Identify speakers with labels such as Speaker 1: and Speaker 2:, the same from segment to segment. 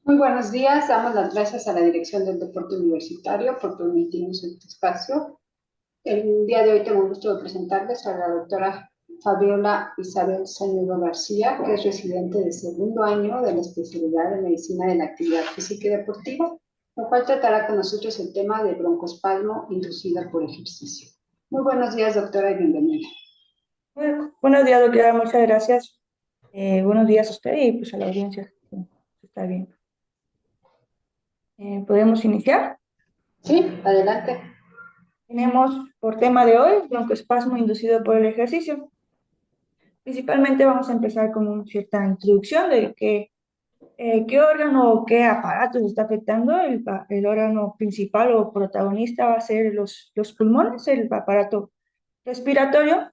Speaker 1: Muy buenos días, damos las gracias a la Dirección del Deporte Universitario por permitirnos este espacio. El día de hoy tengo el gusto de presentarles a la doctora Fabiola Isabel Sañudo García, que es residente de segundo año de la especialidad de Medicina de la Actividad Física y Deportiva, lo cual tratará con nosotros el tema de broncoespasmo inducida por ejercicio. Muy buenos días, doctora, y bienvenida.
Speaker 2: Buenos días, doctora, muchas gracias. Buenos días a usted y pues a la audiencia. Está bien. ¿Podemos iniciar?
Speaker 1: Sí, adelante.
Speaker 2: Tenemos por tema de hoy broncoespasmo inducido por el ejercicio. Principalmente vamos a empezar con una cierta introducción de qué órgano o qué aparato se está afectando. El órgano principal o protagonista va a ser los pulmones, el aparato respiratorio,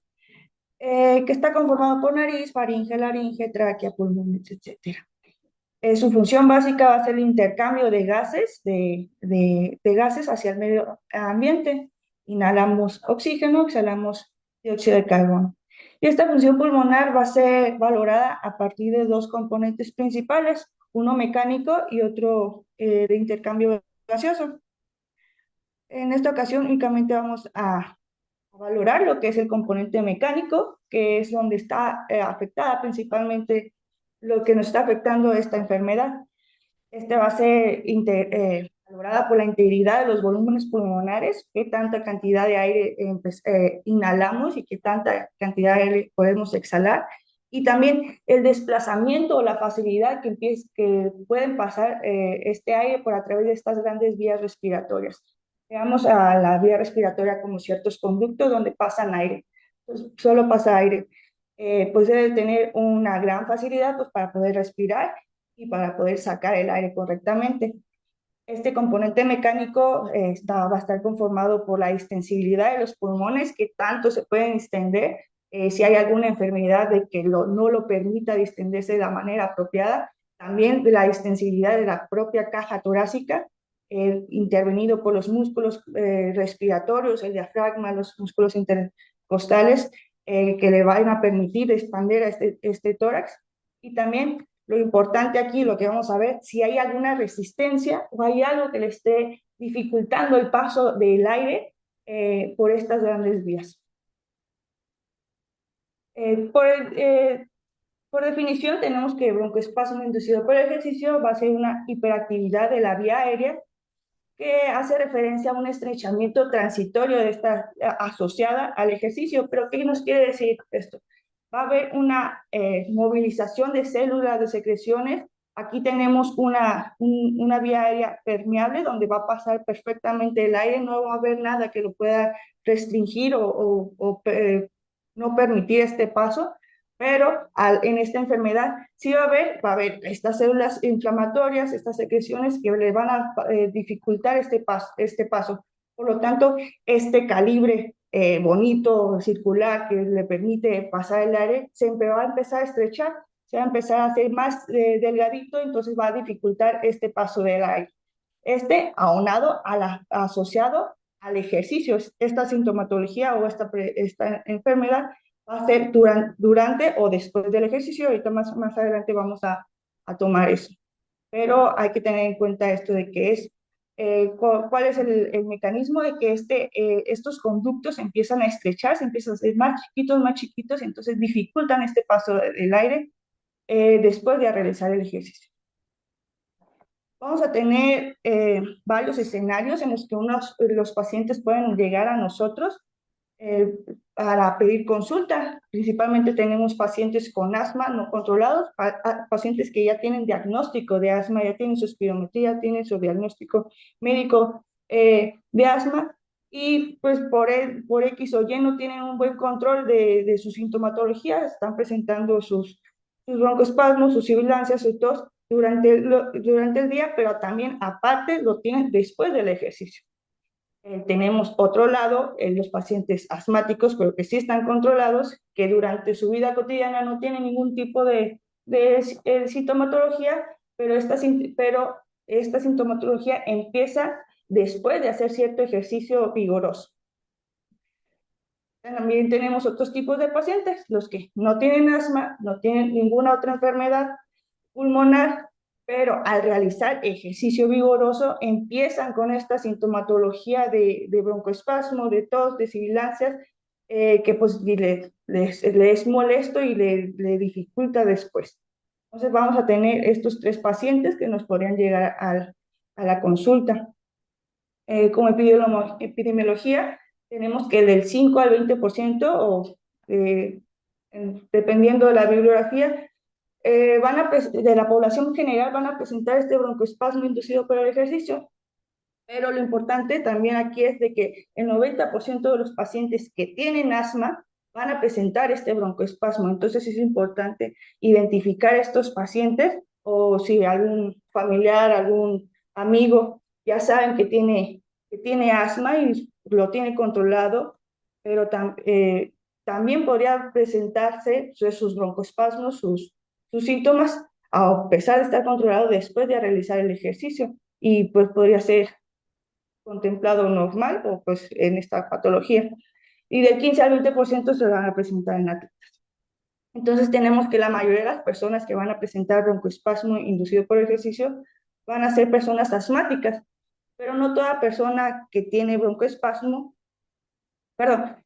Speaker 2: que está conformado por nariz, faringe, laringe, tráquea, pulmones, etcétera. Su función básica va a ser el intercambio de gases, de gases hacia el medio ambiente. Inhalamos oxígeno, exhalamos dióxido de carbono. Y esta función pulmonar va a ser valorada a partir de dos componentes principales, uno mecánico y otro de intercambio gaseoso. En esta ocasión únicamente vamos a valorar lo que es el componente mecánico, que es donde está afectada principalmente lo que nos está afectando esta enfermedad. Este va a ser valorada por la integridad de los volúmenes pulmonares, qué tanta cantidad de aire inhalamos y qué tanta cantidad de aire podemos exhalar. Y también el desplazamiento o la facilidad que pueden pasar este aire por a través de estas grandes vías respiratorias. Veamos a la vía respiratoria como ciertos conductos donde pasan aire. Pues solo pasa aire. Pues debe tener una gran facilidad pues, para poder respirar y para poder sacar el aire correctamente. Este componente mecánico va a estar conformado por la distensibilidad de los pulmones, que tanto se pueden distender, si hay alguna enfermedad de que no lo permita distenderse de la manera apropiada, también de la distensibilidad de la propia caja torácica, intervenido por los músculos respiratorios, el diafragma, los músculos intercostales, que le van a permitir expandir este tórax, y también lo importante aquí, lo que vamos a ver, si hay alguna resistencia o hay algo que le esté dificultando el paso del aire por estas grandes vías. Eh, por, eh, por definición, tenemos que broncoespasmo inducido por el ejercicio va a ser una hiperactividad de la vía aérea que hace referencia a un estrechamiento transitorio de esta asociada al ejercicio. Pero ¿qué nos quiere decir esto? Va a haber una movilización de células, de secreciones. Aquí tenemos una vía aérea permeable donde va a pasar perfectamente el aire, no va a haber nada que lo pueda restringir o no permitir este paso, pero en esta enfermedad sí va a haber estas células inflamatorias, estas secreciones que le van a dificultar este paso. Por lo tanto, este calibre bonito, circular, que le permite pasar el aire, siempre va a empezar a estrechar, se va a empezar a hacer más delgadito, entonces va a dificultar este paso del aire. Este aunado asociado al ejercicio, esta sintomatología o esta enfermedad va a ser durante o después del ejercicio. Ahorita más adelante vamos a tomar eso. Pero hay que tener en cuenta esto de que es, cuál es el mecanismo de que estos conductos empiezan a estrecharse, empiezan a ser más chiquitos, y entonces dificultan este paso del aire después de realizar el ejercicio. Vamos a tener varios escenarios en los que los pacientes pueden llegar a nosotros eh, para pedir consulta. Principalmente tenemos pacientes con asma no controlados, pacientes que ya tienen diagnóstico de asma, ya tienen su espirometría, tienen su diagnóstico médico de asma, y pues por X o Y no tienen un buen control de su sintomatología, están presentando sus broncoespasmos, sus sibilancias, su tos durante el día, pero también aparte lo tienen después del ejercicio. Tenemos otro lado, los pacientes asmáticos, pero que sí están controlados, que durante su vida cotidiana no tienen ningún tipo de sintomatología, pero esta sintomatología empieza después de hacer cierto ejercicio vigoroso. También tenemos otros tipos de pacientes, los que no tienen asma, no tienen ninguna otra enfermedad pulmonar, pero al realizar ejercicio vigoroso empiezan con esta sintomatología de broncoespasmo, de tos, de sibilancias, que pues le es molesto y le dificulta después. Entonces vamos a tener estos 3 pacientes que nos podrían llegar a la consulta. Como epidemiología, tenemos que del 5 al 20%, o dependiendo de la bibliografía, de la población general van a presentar este broncoespasmo inducido por el ejercicio. Pero lo importante también aquí es de que el 90% de los pacientes que tienen asma van a presentar este broncoespasmo. Entonces es importante identificar estos pacientes, o si algún familiar, algún amigo ya saben que tiene asma y lo tiene controlado, pero también podría presentarse sus broncoespasmos, sus síntomas, a pesar de estar controlado después de realizar el ejercicio. Y pues podría ser contemplado normal o pues en esta patología. Y del 15 al 20% se van a presentar en atletas. Entonces tenemos que la mayoría de las personas que van a presentar broncoespasmo inducido por ejercicio van a ser personas asmáticas, pero no toda persona que tiene broncoespasmo, perdón,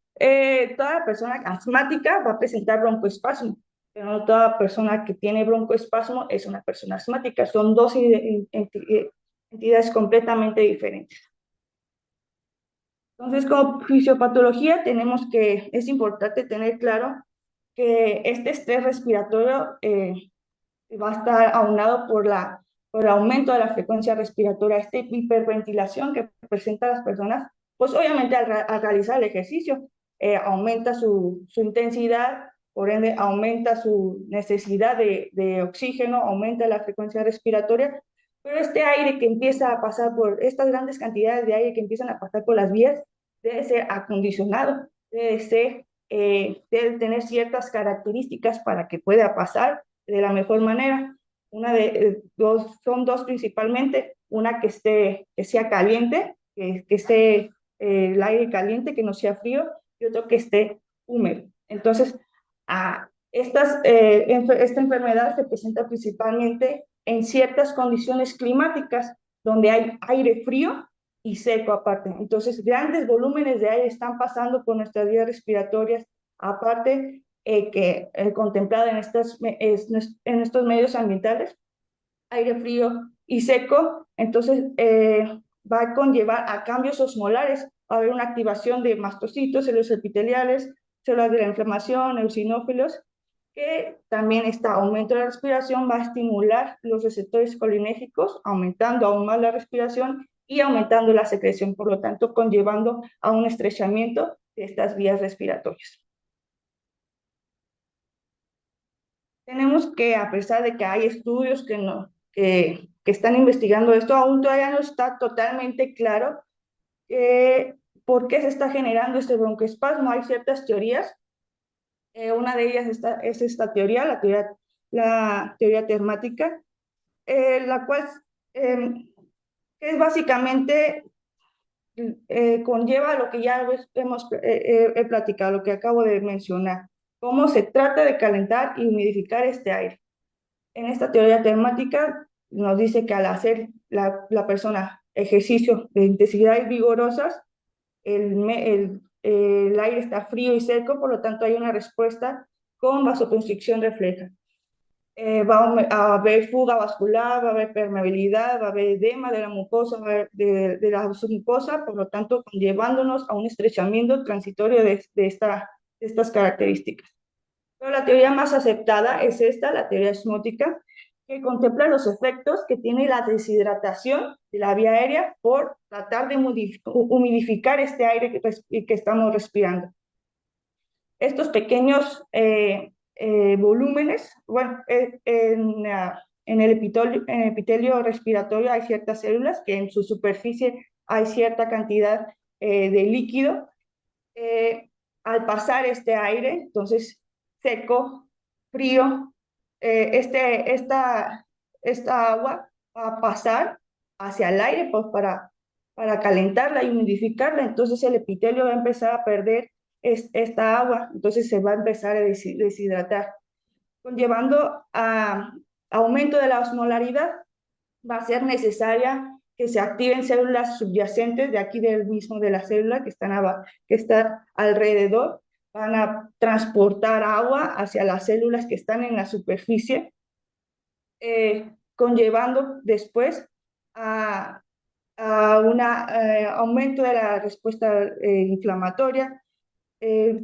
Speaker 2: toda persona asmática va a presentar broncoespasmo, pero no toda persona que tiene broncoespasmo es una persona asmática. Son dos entidades completamente diferentes. Entonces, como fisiopatología, es importante tener claro que este estrés respiratorio va a estar aunado por el aumento de la frecuencia respiratoria, esta hiperventilación que presentan las personas, pues obviamente al realizar el ejercicio, aumenta su intensidad, por ende aumenta su necesidad de oxígeno, aumenta la frecuencia respiratoria, pero este aire que empieza a pasar por, estas grandes cantidades de aire que empiezan a pasar por las vías, debe ser acondicionado, debe tener ciertas características para que pueda pasar de la mejor manera. Son dos principalmente, una que sea caliente, que esté el aire caliente, que no sea frío, y otro que esté húmedo. Entonces, esta enfermedad se presenta principalmente en ciertas condiciones climáticas donde hay aire frío y seco aparte. Entonces, grandes volúmenes de aire están pasando por nuestras vías respiratorias, aparte que contemplado en estos medios ambientales, aire frío y seco. Entonces va a conllevar a cambios osmolares, va a haber una activación de mastocitos, células epiteliales, células de la inflamación, eosinófilos, que también este aumento de la respiración va a estimular los receptores colinérgicos, aumentando aún más la respiración y aumentando la secreción, por lo tanto conllevando a un estrechamiento de estas vías respiratorias. Tenemos que, a pesar de que hay estudios que están investigando esto, aún todavía no está totalmente claro por qué se está generando este broncoespasmo. Hay ciertas teorías. Una de ellas es esta teoría, la teoría termática, la cual es básicamente conlleva lo que ya he platicado, lo que acabo de mencionar, cómo se trata de calentar y humidificar este aire. En esta teoría termática nos dice que al hacer la persona ejercicio de intensidades vigorosas, el aire está frío y seco, por lo tanto hay una respuesta con vasoconstricción refleja. Va a haber fuga vascular, va a haber permeabilidad, va a haber edema de la mucosa, de la submucosa, por lo tanto conllevándonos a un estrechamiento transitorio de estas características. Pero la teoría más aceptada es la teoría osmótica, que contempla los efectos que tiene la deshidratación de la vía aérea por tratar de humidificar este aire que estamos respirando. Estos pequeños volúmenes, bueno, en el epitelio respiratorio hay ciertas células que en su superficie hay cierta cantidad de líquido. Al pasar este aire, entonces seco, frío, esta agua va a pasar hacia el aire pues, para calentarla y humidificarla. Entonces el epitelio va a empezar a perder esta agua, entonces se va a empezar a deshidratar, conllevando a aumento de la osmolaridad. va a ser necesaria que se activen células subyacentes de aquí del mismo de la célula que están alrededor, van a transportar agua hacia las células que están en la superficie, conllevando después a, a un aumento de la respuesta inflamatoria,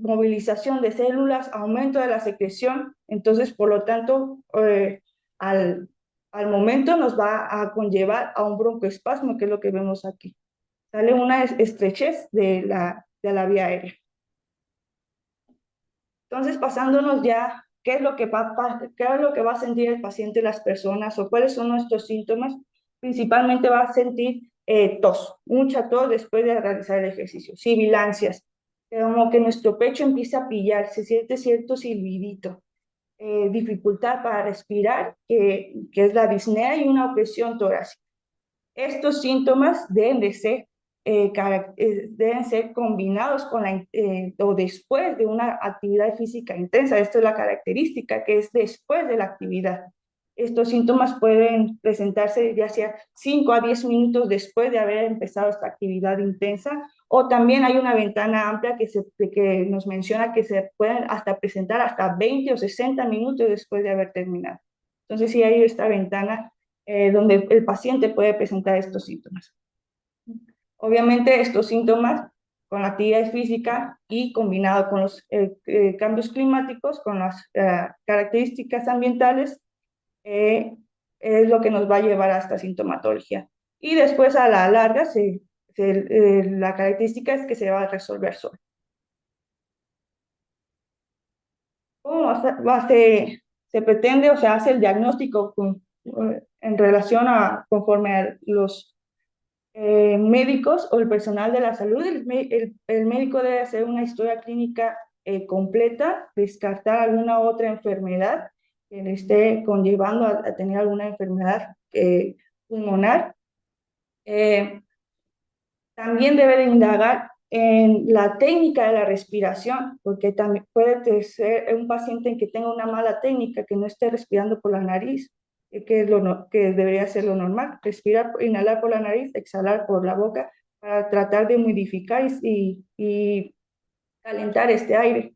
Speaker 2: movilización de células, aumento de la secreción. Entonces, por lo tanto, al, al momento nos va a conllevar a un broncoespasmo, que es lo que vemos aquí. Sale una estrechez de la vía aérea. Entonces, pasándonos ya, qué es lo que va a sentir el paciente, las personas, o cuáles son nuestros síntomas? Principalmente va a sentir tos, mucha tos después de realizar el ejercicio, sibilancias, como que nuestro pecho empieza a pillar, se siente cierto silbidito, dificultad para respirar, que es la disnea, y una opresión torácica. Estos síntomas deben ser combinados con o después de una actividad física intensa. Esto es la característica, que es después de la actividad. Estos síntomas pueden presentarse ya sea 5 a 10 minutos después de haber empezado esta actividad intensa, o también hay una ventana amplia que nos menciona que se pueden hasta presentar hasta 20 o 60 minutos después de haber terminado. Entonces, sí hay esta ventana donde el paciente puede presentar estos síntomas. Obviamente, estos síntomas con la actividad física y combinado con los cambios climáticos, con las características ambientales, es lo que nos va a llevar a esta sintomatología. Y después, a la larga, la característica es que se va a resolver solo. ¿Cómo se pretende o se hace el diagnóstico en relación a conforme a los médicos o el personal de la salud? El médico debe hacer una historia clínica completa, descartar alguna otra enfermedad que le esté conllevando a tener alguna enfermedad pulmonar. También debe de indagar en la técnica de la respiración, porque también puede ser un paciente en que tenga una mala técnica, que no esté respirando por la nariz, que debería ser lo normal: respirar, inhalar por la nariz, exhalar por la boca, para tratar de humidificar y calentar este aire.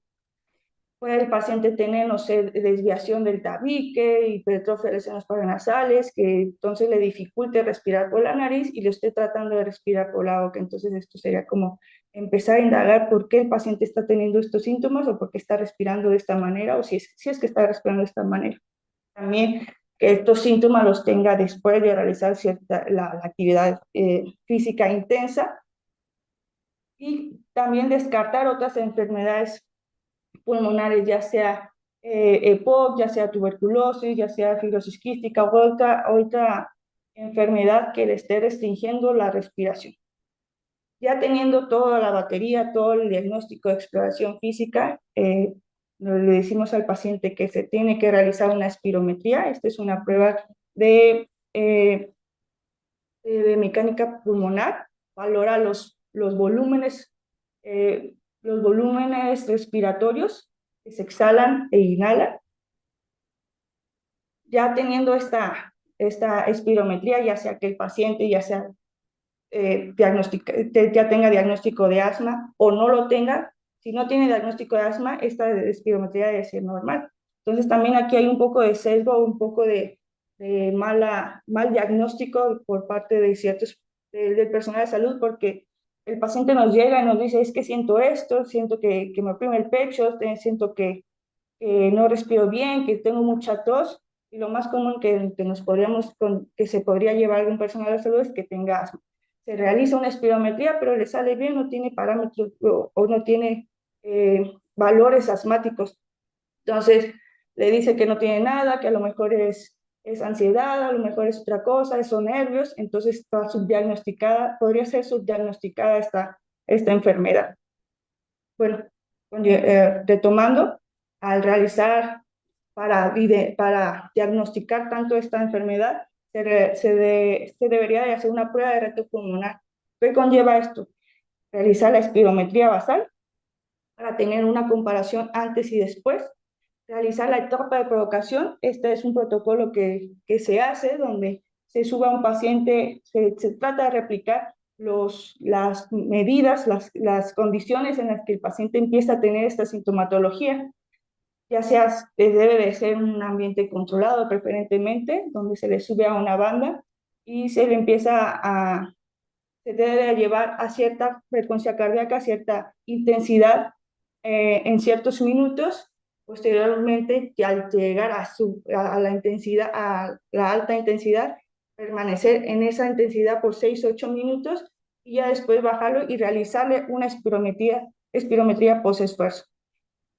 Speaker 2: Puede el paciente tener, no sé, desviación del tabique, hipertrofia de las senos paranasales, que entonces le dificulte respirar por la nariz y le esté tratando de respirar por la boca. Entonces, esto sería como empezar a indagar por qué el paciente está teniendo estos síntomas, o por qué está respirando de esta manera, o si es que está respirando de esta manera. También que estos síntomas los tenga después de realizar la actividad física intensa, y también descartar otras enfermedades pulmonares, ya sea EPOC, ya sea tuberculosis, ya sea fibrosis quística o otra enfermedad que le esté restringiendo la respiración. Ya teniendo toda la batería, todo el diagnóstico de exploración física, le decimos al paciente que se tiene que realizar una espirometría. Esta es una prueba de mecánica pulmonar, valora los volúmenes respiratorios que se exhalan e inhalan. Ya teniendo esta espirometría, ya sea que el paciente ya tenga diagnóstico de asma o no lo tenga, si no tiene diagnóstico de asma, esta espirometría debe ser normal. Entonces, también aquí hay un poco de sesgo, un poco de mal diagnóstico por parte de del personal de salud, porque el paciente nos llega y nos dice: es que siento esto, siento que me oprime el pecho, siento que no respiro bien, que tengo mucha tos, y lo más común que se podría llevar algún personal de salud es que tenga asma. Se realiza una espirometría, pero le sale bien, no tiene parámetros o no tiene valores asmáticos. Entonces, le dice que no tiene nada, que a lo mejor es ansiedad, a lo mejor es otra cosa, son nervios. Entonces está podría ser subdiagnosticada esta enfermedad. Bueno, retomando, al realizar para diagnosticar tanto esta enfermedad, se debería de hacer una prueba de reto pulmonar. ¿Qué conlleva esto? Realizar la espirometría basal para tener una comparación antes y después. Realizar la etapa de provocación. Este es un protocolo que se hace donde se sube a un paciente, se trata de replicar las medidas, las condiciones en las que el paciente empieza a tener esta sintomatología, ya sea, debe de ser un ambiente controlado preferentemente, donde se le sube a una banda y se le se debe de llevar a cierta frecuencia cardíaca, a cierta intensidad en ciertos minutos. Posteriormente, que al llegar a la intensidad, a la alta intensidad, permanecer en esa intensidad por 6 u 8 minutos y ya después bajarlo y realizarle una espirometría post-esfuerzo.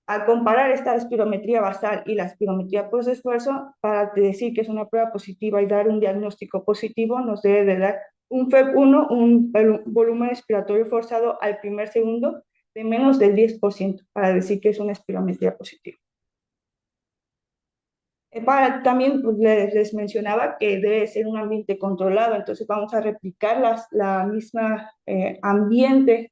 Speaker 2: Al comparar esta espirometría basal y la espirometría post-esfuerzo, para decir que es una prueba positiva y dar un diagnóstico positivo, nos debe de dar un FEV1, un volumen expiratorio forzado al primer segundo de menos del 10%, para decir que es una espirometría positiva. También pues, les mencionaba que debe ser un ambiente controlado, entonces vamos a replicar la misma ambiente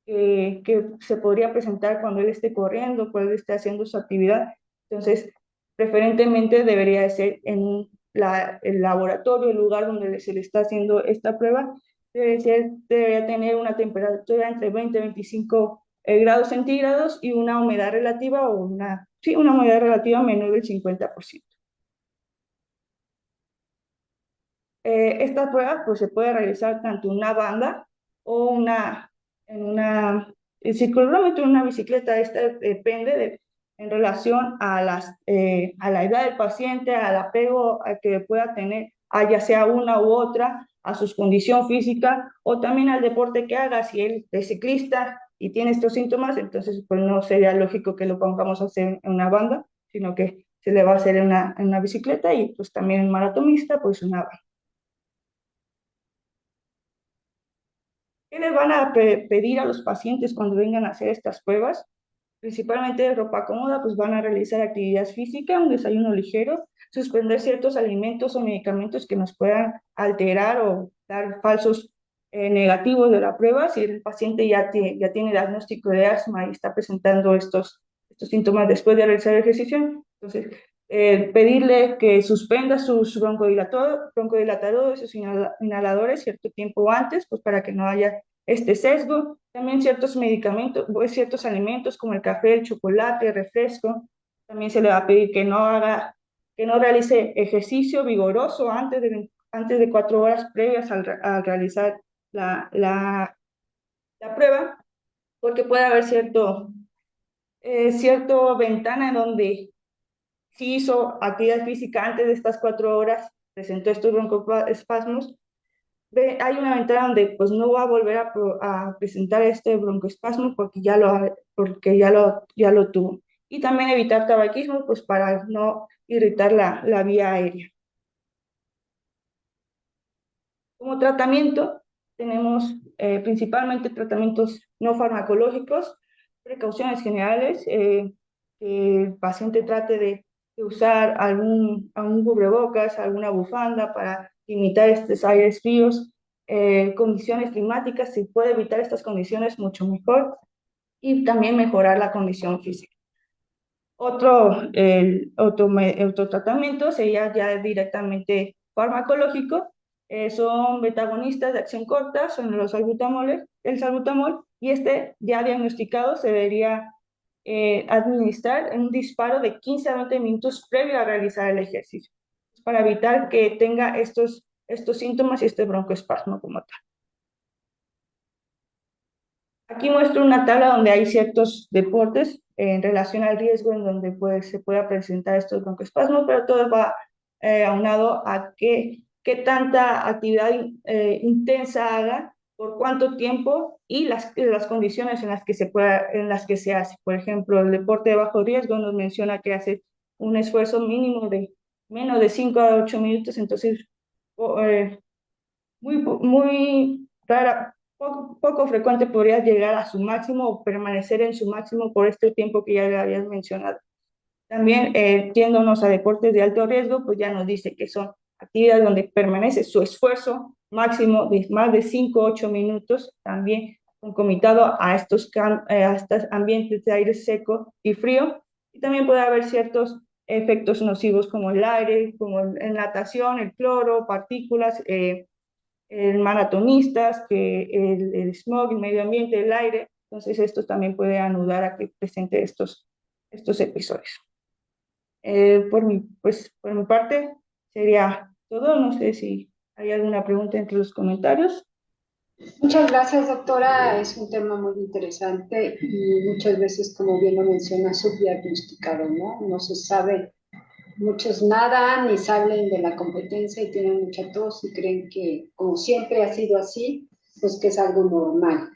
Speaker 2: que se podría presentar cuando él esté corriendo, cuando él esté haciendo su actividad. Entonces, preferentemente debería de ser en el laboratorio, el lugar donde se le está haciendo esta prueba, debería tener una temperatura entre 20 y 25 grados centígrados y una humedad relativa una humedad relativa menor del 50%. Esta prueba pues, se puede realizar tanto en una banda o el ciclómetro en una bicicleta. Esta depende en relación a a la edad del paciente, al apego que pueda tener, a ya sea una u otra, a su condición física o también al deporte que haga. Si él es ciclista y tiene estos síntomas, entonces pues no sería lógico que lo pongamos a hacer en una banda, sino que se le va a hacer en una bicicleta y pues también en maratonista, pues una banda. ¿Qué les van a pedir a los pacientes cuando vengan a hacer estas pruebas? Principalmente de ropa cómoda, pues van a realizar actividad física, un desayuno ligero, suspender ciertos alimentos o medicamentos que nos puedan alterar o dar falsos negativos de la prueba. Si el paciente ya tiene diagnóstico de asma y está presentando estos síntomas después de realizar el ejercicio, entonces pedirle que suspenda sus broncodilatadores, sus inhaladores cierto tiempo antes, pues para que no haya este sesgo. También ciertos medicamentos, ciertos alimentos como el café, el chocolate, el refresco. También se le va a pedir que no realice ejercicio vigoroso antes de 4 horas previas al realizar la prueba, porque puede haber cierto ventana en donde si hizo actividad física antes de estas 4 horas, presentó estos broncoespasmos, hay una ventana donde pues no va a volver a presentar este broncoespasmo porque ya lo tuvo. Y también evitar tabaquismo, pues para no irritar la vía aérea. Como tratamiento, tenemos principalmente tratamientos no farmacológicos, precauciones generales, que el paciente trate de usar algún cubrebocas, alguna bufanda para limitar estos aires fríos, condiciones climáticas, si puede evitar estas condiciones mucho mejor, y también mejorar la condición física. Otro tratamiento sería ya directamente farmacológico, son betagonistas de acción corta, son el salbutamol, y ya diagnosticado se debería administrar en un disparo de 15 a 20 minutos previo a realizar el ejercicio, para evitar que tenga estos síntomas y este broncoespasmo como tal. Aquí muestro una tabla donde hay ciertos deportes en relación al riesgo en donde se pueda presentar estos broncoespasmos, pero todo va aunado a qué tanta actividad intensa haga, por cuánto tiempo y las condiciones en las que se hace. Por ejemplo, el deporte de bajo riesgo nos menciona que hace un esfuerzo mínimo de menos de 5 a 8 minutos, entonces muy rara, poco frecuente podría llegar a su máximo o permanecer en su máximo por este tiempo que ya le habías mencionado. También, yéndonos a deportes de alto riesgo, pues ya nos dice que son actividades donde permanece su esfuerzo máximo de más de 5 o 8 minutos, también concomitado a estos ambientes de aire seco y frío. Y también puede haber ciertos efectos nocivos como el aire, como en natación, el cloro, partículas, maratonistas, que el smog, el medio ambiente, el aire. Entonces, esto también puede anudar a que presente estos episodios. Por mi parte, sería todo. No sé si hay alguna pregunta entre los comentarios.
Speaker 1: Muchas gracias, doctora. Es un tema muy interesante y muchas veces, como bien lo menciona, subdiagnosticado, ¿no? No se sabe, muchos nadan y salen de la competencia y tienen mucha tos y creen que, como siempre ha sido así, pues que es algo normal.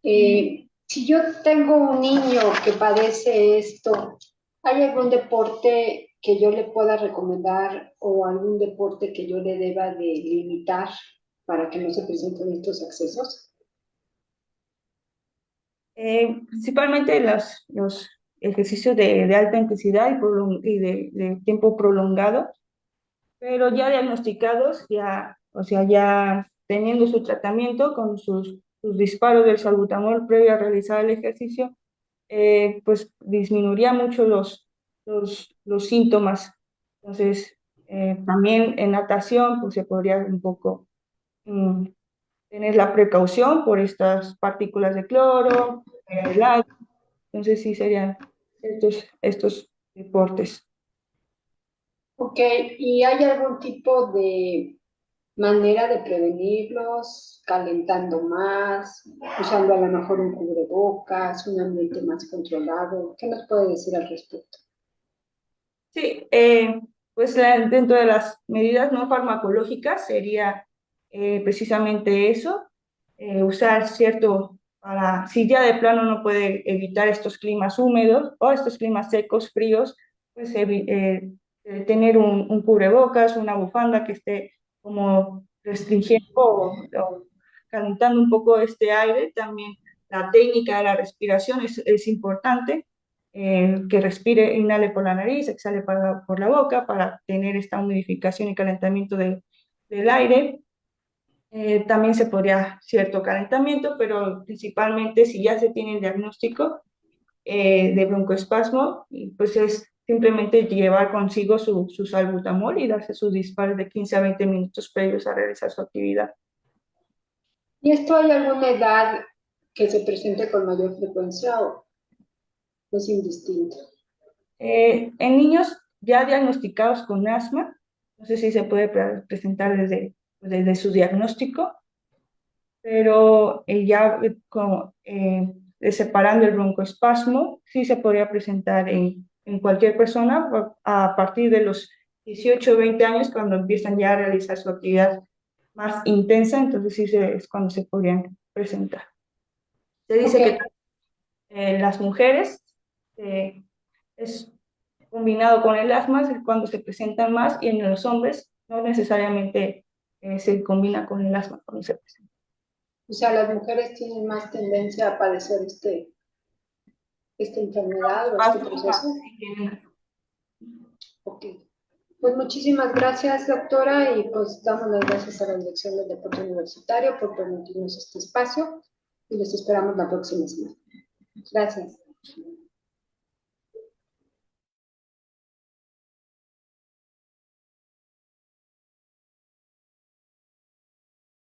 Speaker 1: Si yo tengo un niño que padece esto, ¿hay algún deporte que yo le pueda recomendar o algún deporte que yo le deba de limitar para que no se presenten estos accesos?
Speaker 2: Principalmente los ejercicios de alta intensidad y de tiempo prolongado, pero ya diagnosticados, ya, o sea, ya teniendo su tratamiento con sus disparos del salbutamol previo a realizar el ejercicio, pues disminuiría mucho los síntomas. Entonces, también en natación, pues se podría un poco mm, tener la precaución por estas partículas de cloro, el agua. Entonces, sí serían estos deportes.
Speaker 1: Ok, ¿y hay algún tipo de manera de prevenirlos, calentando más, usando a lo mejor un cubrebocas, un ambiente más controlado? ¿Qué nos puede decir al respecto?
Speaker 2: Sí, pues dentro de las medidas no farmacológicas sería precisamente eso, usar cierto, si ya de plano no puede evitar estos climas húmedos o estos climas secos, fríos, pues tener un cubrebocas, una bufanda que esté como restringiendo o calentando un poco este aire. También la técnica de la respiración es importante, que respire, inhale por la nariz, exhale por la boca para tener esta humidificación y calentamiento del aire. También se podría cierto calentamiento, pero principalmente si ya se tiene el diagnóstico de broncoespasmo, pues es simplemente llevar consigo su salbutamol y darse sus disparos de 15 a 20 minutos previos a realizar su actividad.
Speaker 1: ¿Y esto hay alguna edad que se presente con mayor frecuencia o es indistinto?
Speaker 2: En niños ya diagnosticados con asma, no sé si se puede presentar desde su diagnóstico, pero ya separando el broncoespasmo, sí se podría presentar en cualquier persona a partir de los 18 o 20 años, cuando empiezan ya a realizar su actividad más intensa. Entonces sí es cuando se podrían presentar. Se
Speaker 1: Ok,
Speaker 2: dice que las mujeres es combinado con el asma es cuando se presentan más, y en los hombres no necesariamente se combina con el asma cuando se presenta.
Speaker 1: o sea, las mujeres tienen más tendencia a padecer esta enfermedad o este
Speaker 2: Asma,
Speaker 1: proceso.
Speaker 2: sí tienen.
Speaker 1: Ok. Pues muchísimas gracias, doctora, y pues damos las gracias a la Dirección del Deporte Universitario por permitirnos este espacio y los esperamos la próxima semana. Gracias.